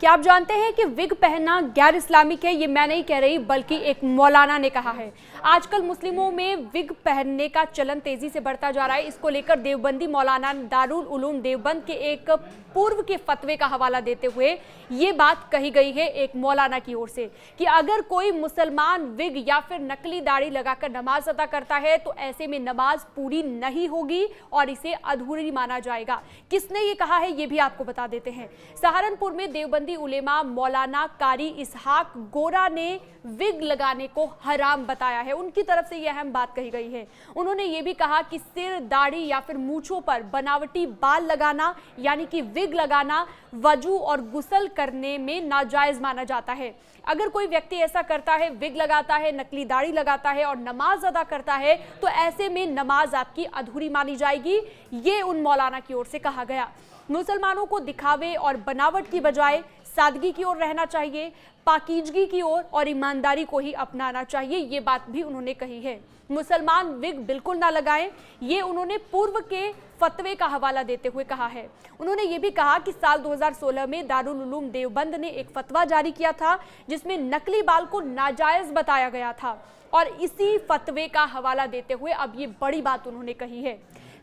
क्या आप जानते हैं कि विग पहनना गैर इस्लामिक है? ये मैं नहीं कह रही बल्कि एक मौलाना ने कहा है। आजकल मुस्लिमों में विग पहनने का चलन तेजी से बढ़ता जा रहा है। इसको लेकर देवबंदी मौलाना दारुल उलूम देवबंद के एक पूर्व के फतवे का हवाला देते हुए ये बात कही गई है एक मौलाना की ओर से कि अगर कोई मुसलमान विग या फिर नकली दाढ़ी लगाकर नमाज अदा करता है तो ऐसे में नमाज पूरी नहीं होगी और इसे अधूरी माना जाएगा। किसने ये कहा है ये भी आपको बता देते हैं। सहारनपुर में देवबंदी उलेमा मौलाना कारी इसहाक गोरा ने विग लगाने को हराम बताया है। उनकी तरफ से यह अहम बात कही गई है। उन्होंने ये भी कहा कि सिर, दाढ़ी या फिर मूंछों पर बनावटी बाल लगाना यानी कि विग लगाना वजू और गुस्ल करने में नाजायज माना जाता है। अगर कोई व्यक्ति ऐसा करता है, विग लगाता है, नकली दाढ़ी लगाता है और नमाज अदा करता है तो ऐसे में नमाज आपकी अधूरी मानी जाएगी। ये उन मौलाना की ओर से कहा गया। मुसलमानों को दिखावे और बनावट की बजाय सादगी की ओर रहना चाहिए, पाकीजगी की ओर और ईमानदारी को ही अपनाना चाहिए। ये बात भी उन्होंने कही है। मुसलमान विग बिल्कुल ना लगाएं, ये उन्होंने पूर्व के फतवे का हवाला देते हुए कहा है। उन्होंने ये भी कहा कि साल 2016 में दारुल उलूम देवबंद ने एक फतवा जारी किया था जिसमें नकली बाल को नाजायज बताया गया था और इसी फतवे का हवाला देते हुए अब ये बड़ी बात उन्होंने कही है।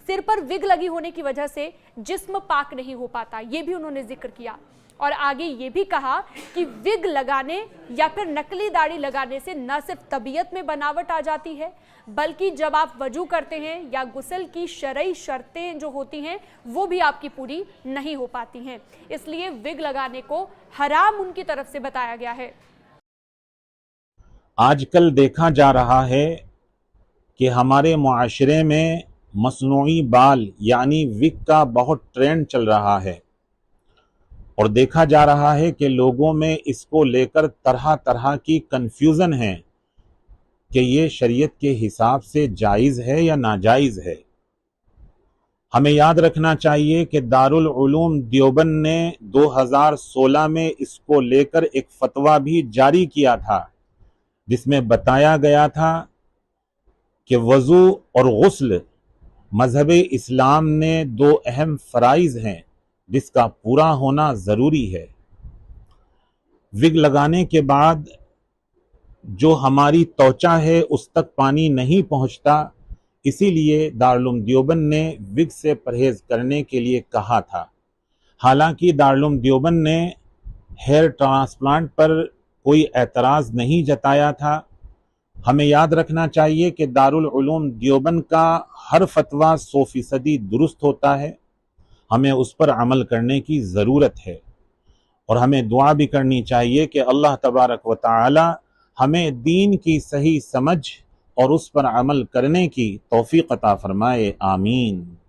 सिर पर विग लगी होने की वजह से जिस्म पाक नहीं हो पाता, ये भी उन्होंने जिक्र किया और आगे ये भी कहा कि विग लगाने या फिर नकली दाढ़ी लगाने से न सिर्फ तबीयत में बनावट आ जाती है बल्कि जब आप वजू करते हैं या गुस्ल की शरई शर्तें जो होती हैं वो भी आपकी पूरी नहीं हो पाती हैं। इसलिए विग लगाने को हराम उनकी तरफ से बताया गया है। आजकल देखा जा रहा है कि हमारे मुआशरे में मसनूई बाल यानी विग का बहुत ट्रेंड चल रहा है और देखा जा रहा है कि लोगों में इसको लेकर तरह तरह की कंफ्यूजन है कि ये शरीयत के हिसाब से जायज़ है या नाजायज़ है। हमें याद रखना चाहिए कि दारुल उलूम देवबंद ने 2016 में इसको लेकर एक फतवा भी जारी किया था जिसमें बताया गया था कि वज़ू और गुस्ल मज़हब इस्लाम ने दो अहम फ़राइज़ हैं जिसका पूरा होना ज़रूरी है। विग लगाने के बाद जो हमारी त्वचा है उस तक पानी नहीं पहुंचता, इसीलिए दारुल उलूम देवबंद ने विग से परहेज़ करने के लिए कहा था। हालांकि दारुल उलूम देवबंद ने हेयर ट्रांसप्लांट पर कोई एतराज़ नहीं जताया था। हमें याद रखना चाहिए कि दारुल उलूम देवबंद का हर फतवा 100% दुरुस्त होता है। हमें उस पर अमल करने की ज़रूरत है और हमें दुआ भी करनी चाहिए कि अल्लाह तबारक व तआला हमें दीन की सही समझ और उस पर अमल करने की तौफीक अता फरमाए। आमीन।